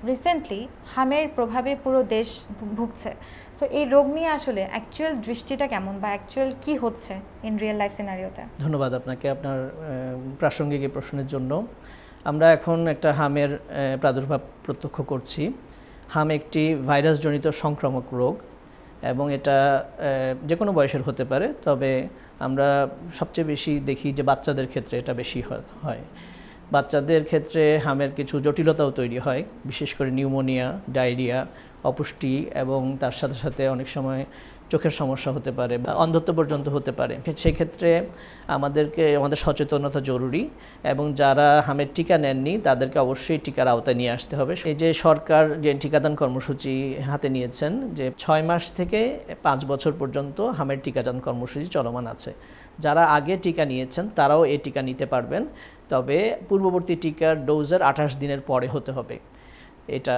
Recently হামের প্রভাবে পুরো দেশ ভুগছে। সো এই রোগ নিয়ে আসলে অ্যাকচুয়াল দৃষ্টিটা কেমন বা অ্যাকচুয়াল কি হচ্ছে ইন রিয়েল লাইফ সিনারিওতে? ধন্যবাদ আপনাকে আপনার প্রাসঙ্গিক এই প্রশ্নের জন্য। আমরা এখন একটা হামের প্রাদুর্ভাব প্রত্যক্ষ করছি। হাম একটি ভাইরাসজনিত সংক্রামক রোগ এবং এটা যে কোনো বয়সের হতে পারে, তবে আমরা সবচেয়ে বেশি দেখি যে বাচ্চাদের ক্ষেত্রে এটা বেশি হয়। বাচ্চাদের ক্ষেত্রে হামের কিছু জটিলতাও তৈরি হয়, বিশেষ করে নিউমোনিয়া, ডায়রিয়া, অপুষ্টি এবং তার সাথে সাথে অনেক সময় চোখের সমস্যা হতে পারে বা অন্ধত্ব পর্যন্ত হতে পারে। সেক্ষেত্রে আমাদের সচেতনতা জরুরি এবং যারা হামের টিকা নেননি তাদেরকে অবশ্যই টিকার আওতায় নিয়ে আসতে হবে। এই যে সরকার যে টিকাদান কর্মসূচি হাতে নিয়েছেন, যে 6 মাস থেকে 5 বছর পর্যন্ত হামের টিকাদান কর্মসূচি চলমান আছে। যারা আগে টিকা নিয়েছেন তারাও এই টিকা নিতে পারবেন, তবে পূর্ববর্তী টিকার ডোজের 28 দিনের পরে হতে হবে। এটা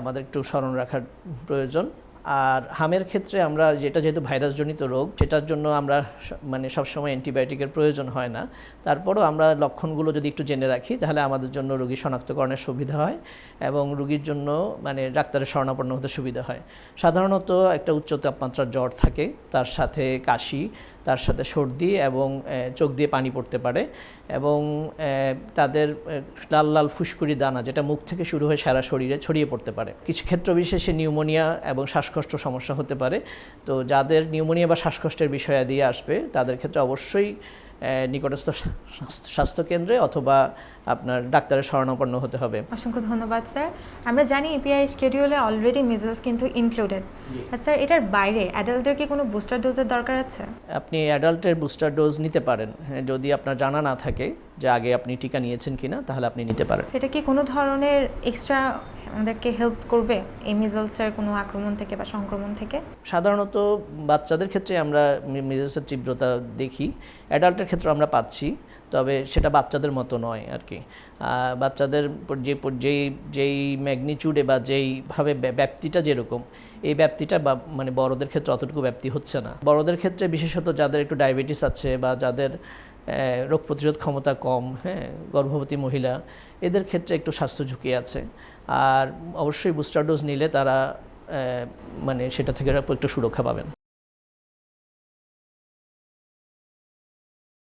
আমাদের একটু স্মরণ রাখার প্রয়োজন। আর হামের ক্ষেত্রে আমরা যেহেতু ভাইরাসজনিত রোগ, সেটার জন্য আমরা সবসময় অ্যান্টিবায়োটিকের প্রয়োজন হয় না। তারপরও আমরা লক্ষণগুলো যদি একটু জেনে রাখি তাহলে আমাদের জন্য রোগী শনাক্তকরণের সুবিধা হয় এবং রোগীর জন্য ডাক্তারের শরণাপন্ন হতে সুবিধা হয়। সাধারণত একটা উচ্চ তাপমাত্রার জ্বর থাকে, তার সাথে কাশি, তার সাথে সর্দি এবং চোখ দিয়ে পানি পড়তে পারে এবং তাদের লাল লাল ফুসকুড়ি দানা, যেটা মুখ থেকে শুরু হয়ে সারা শরীরে ছড়িয়ে পড়তে পারে। কিছু ক্ষেত্র বিশেষে নিউমোনিয়া এবং শ্বাসকষ্ট সমস্যা হতে পারে। তো যাদের নিউমোনিয়া বা শ্বাসকষ্টের বিষয়াদি আসবে তাদের ক্ষেত্রে অবশ্যই নিকটস্থ স্বাস্থ্যকেন্দ্রে অথবা আপনার ডাক্তারের শরণাপন্ন হতে হবে। অসংখ্য ধন্যবাদ স্যার। আমরা জানি এপিআই শিডিউলে অলরেডি মিজলস কিন্তু ইনক্লুডেড। স্যার, এটার বাইরে অ্যাডাল্টের কি কোনো বুস্টার ডোজের দরকার আছে? আপনি অ্যাডাল্টের বুস্টার ডোজ নিতে পারেন, যদি আপনার জানা না থাকে যে আগে আপনি টিকা নিয়েছেন কিনা, তাহলে আপনি নিতে পারেন। এটা কি কোনো ধরনের এক্সট্রা আমাদেরকে হেল্প করবে এই মিজলসের কোনো আক্রমণ থেকে বা সংক্রমণ থেকে? সাধারণত বাচ্চাদের ক্ষেত্রে আমরা মিজলসের তীব্রতা দেখি, অ্যাডাল্টের ক্ষেত্রে আমরা পাচ্ছি, তবে সেটা বাচ্চাদের মতো নয় আর কি। বাচ্চাদের যেই ম্যাগনিচিউডে বা যেইভাবে ব্যাপ্তিটা যেরকম, এই ব্যাপ্তিটা বড়দের ক্ষেত্রে অতটুকু ব্যাপ্তি হচ্ছে না। বড়দের ক্ষেত্রে বিশেষত যাদের একটু ডায়াবেটিস আছে বা যাদের রোগ প্রতিরোধ ক্ষমতা কম, গর্ভবতী মহিলা, এদের ক্ষেত্রে একটু স্বাস্থ্য ঝুঁকি আছে। আর অবশ্যই বুস্টার ডোজ নিলে তারা সেটা থেকে একটু সুরক্ষা পাবেন।